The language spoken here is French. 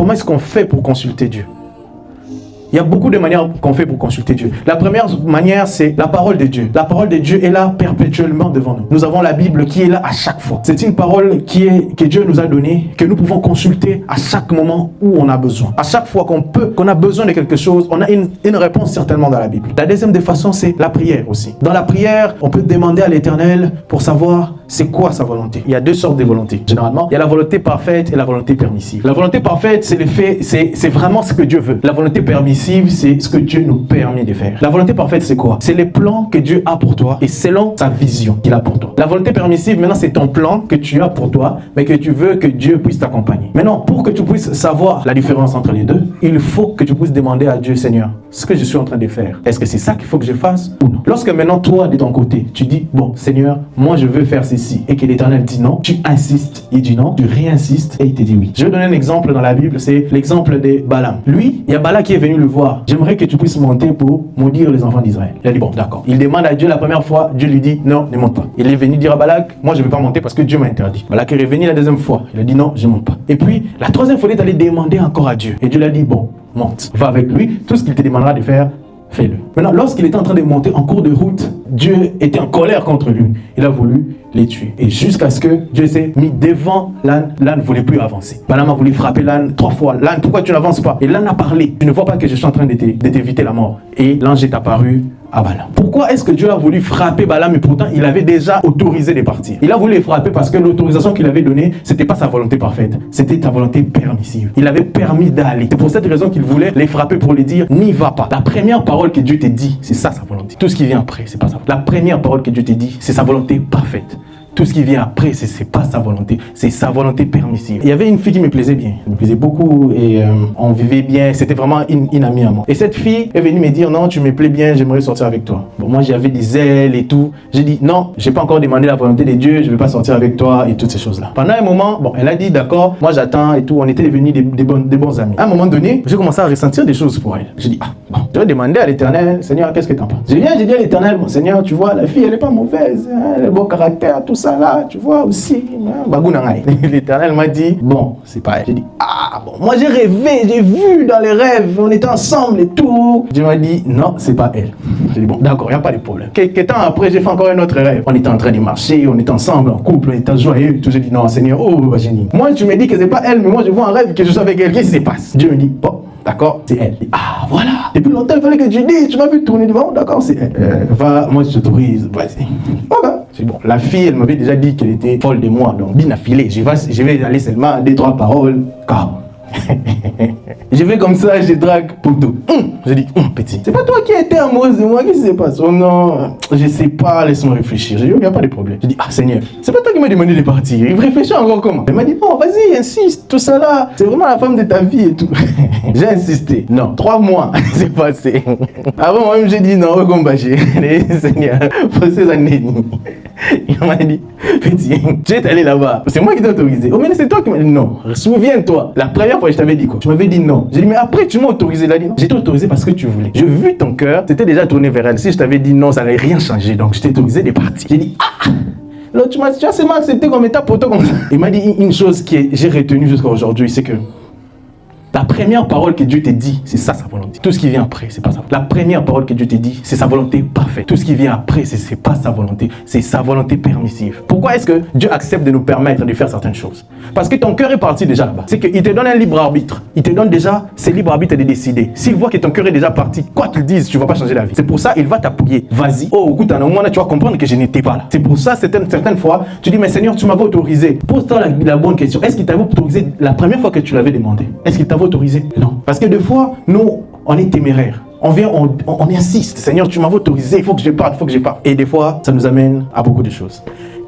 comment est-ce qu'on fait pour consulter Dieu? Il y a beaucoup de manières qu'on fait pour consulter Dieu. La première manière, c'est la parole de Dieu. La parole de Dieu est là perpétuellement devant nous. Nous avons la Bible qui est là à chaque fois. C'est une parole que Dieu nous a donnée, que nous pouvons consulter à chaque moment où on a besoin. À chaque fois qu'on a besoin de quelque chose, on a une réponse certainement dans la Bible. La deuxième des façons, c'est la prière aussi. Dans la prière, on peut demander à l'Éternel pour savoir c'est quoi sa volonté. Il y a deux sortes de volontés. Généralement, il y a la volonté parfaite et la volonté permissive. La volonté parfaite, c'est le fait, c'est vraiment ce que Dieu veut. La volonté permissive, c'est ce que Dieu nous permet de faire. La volonté parfaite, c'est quoi? C'est les plans que Dieu a pour toi et selon sa vision qu'il a pour toi. La volonté permissive, maintenant, c'est ton plan que tu as pour toi, mais que tu veux que Dieu puisse t'accompagner. Maintenant, pour que tu puisses savoir la différence entre les deux, il faut que tu puisses demander à Dieu, Seigneur, ce que je suis en train de faire, est-ce que c'est ça qu'il faut que je fasse ou non? Lorsque maintenant, toi, de ton côté, tu dis, bon, Seigneur, moi, je veux faire ceci, et que l'Éternel dit non, tu insistes, il dit non, tu réinsistes, et il te dit oui. Je vais donner un exemple dans la Bible, c'est l'exemple de Balaam. Lui, il y a Balaam qui est venu le voir. J'aimerais que tu puisses monter pour maudire les enfants d'Israël. Il a dit, bon, d'accord. Il demande à Dieu la première fois, Dieu lui dit, non, ne monte pas. Il est venu dire à Balak, moi, je ne vais pas monter parce que Dieu m'a interdit. Balak est revenu la deuxième fois. Il a dit, non, je ne monte pas. Et puis, la troisième fois, il est allé demander encore à Dieu. Et Dieu lui a dit, bon, monte. Va avec lui. Tout ce qu'il te demandera de faire, fais-le. Maintenant, lorsqu'il était en train de monter en cours de route, Dieu était en colère contre lui. Il a voulu les tuer. Et jusqu'à ce que Dieu s'est mis devant l'âne, l'âne ne voulait plus avancer. Balaam a voulu frapper l'âne 3 fois. L'âne, pourquoi tu n'avances pas? Et l'âne a parlé. Tu ne vois pas que je suis en train de t'éviter la mort. Et l'ange est apparu à Balaam. Pourquoi est-ce que Dieu a voulu frapper Balaam et pourtant il avait déjà autorisé de partir? Il a voulu les frapper parce que l'autorisation qu'il avait donnée, c'était pas sa volonté parfaite, c'était sa volonté permissive. Il avait permis d'aller. C'est pour cette raison qu'il voulait les frapper pour les dire, n'y va pas. La première parole que Dieu te dit, c'est ça sa volonté. Tout ce qui vient après, c'est pas ça. La première parole que Dieu te dit, c'est sa volonté parfaite. Tout ce qui vient après, c'est pas sa volonté, c'est sa volonté permissive. Il y avait une fille qui me plaisait bien, elle me plaisait beaucoup et on vivait bien, c'était vraiment une amie à moi. Et cette fille est venue me dire, non, tu me plais bien, j'aimerais sortir avec toi. Bon, moi j'avais des ailes et tout. J'ai dit, non, j'ai pas encore demandé la volonté de Dieu, je vais pas sortir avec toi et toutes ces choses-là. Pendant un moment, bon, elle a dit, d'accord, moi j'attends et tout, on était devenus des bons amis. À un moment donné, j'ai commencé à ressentir des choses pour elle. J'ai dit, ah, bon, je vais demander à l'Éternel, Seigneur, qu'est-ce que t'en penses? J'ai dit à l'Éternel, bon, Seigneur, tu vois, la fille, elle est pas mauvaise, hein, elle a bon caractère, tout ça là, tu vois aussi. L'Éternel m'a dit, bon, c'est pas elle. J'ai dit, ah bon, moi j'ai rêvé, j'ai vu dans les rêves, on était ensemble et tout. Dieu m'a dit, non, c'est pas elle. J'ai dit, bon, d'accord, il n'y a pas de problème. Quelques temps après, j'ai fait encore un autre rêve. On était en train de marcher, on était ensemble, en couple, on était joyeux, tout. J'ai dit, non, Seigneur, oh, génie. Moi, tu me dis que c'est pas elle, mais moi je vois un rêve que je suis avec elle, qu'est-ce qui se passe? Dieu me dit, bon, d'accord, c'est elle. Ah, voilà. Depuis longtemps, il fallait que tu dises, tu m'as vu tourner devant, d'accord, c'est elle. Va, moi je t'autorise, vas-y. Voilà. C'est bon. La fille, elle m'avait déjà dit qu'elle était folle de moi, donc bien affilée. Je vais aller seulement 2-3 paroles, car. Je vais comme ça, je drague pour tout. Je dis, petit, c'est pas toi qui étais amoureuse de moi, qu'est-ce qui se passe? Oh non, je sais pas, laisse-moi réfléchir. Je dis, il n'y a pas de problème. Je dis, ah Seigneur, c'est pas toi qui m'as demandé de partir. Il réfléchit encore comment? Elle m'a dit, bon, vas-y, insiste, tout ça là, c'est vraiment la femme de ta vie et tout. J'ai insisté. Non, 3 mois, c'est passé. Avant moi-même, j'ai dit, non, recombaché. Seigneur, pour ces années. Il m'a dit, petit, tu es allé là-bas. C'est moi qui t'ai autorisé. Oh, mais c'est toi qui m'as dit non. Souviens-toi, la première fois, je t'avais dit quoi? Tu m'avais dit non. J'ai dit, mais après, tu m'as autorisé. Il a dit non. J'étais autorisé parce que tu voulais. J'ai vu ton cœur, t'étais déjà tourné vers elle. Si je t'avais dit non, ça n'allait rien changer. Donc, je t'ai autorisé de partir. J'ai dit, ah! Alors, tu as seulement accepté comme état pour toi comme ça. Il m'a dit une chose que j'ai retenue jusqu'à aujourd'hui, c'est que la première parole que Dieu te dit, c'est ça sa volonté. Tout ce qui vient après, c'est pas ça. La première parole que Dieu te dit, c'est sa volonté parfaite. Tout ce qui vient après, c'est pas sa volonté, c'est sa volonté permissive. Pourquoi est-ce que Dieu accepte de nous permettre de faire certaines choses? Parce que ton cœur est parti déjà là-bas. C'est qu'il te donne un libre arbitre. Il te donne déjà ce libre arbitre de décider. S'il voit que ton cœur est déjà parti, quoi qu'il dise, tu vas pas changer la vie. C'est pour ça il va t'appuyer. Vas-y. Oh, écoute, à un moment là, tu vas comprendre que je n'étais pas là. C'est pour ça, certaines fois, tu dis, mais Seigneur, tu m'avais autorisé. Pose-toi la bonne question. Est-ce qu'il t'avait autorisé la première fois que tu l'avais demandé? Est-ce qu'il t'avait autorisé? Non. Parce que des fois, nous, on est téméraires. On vient, on insiste. Seigneur, tu m'avais autorisé, il faut que je parte, il faut que je parte. Et des fois, ça nous amène à beaucoup de choses.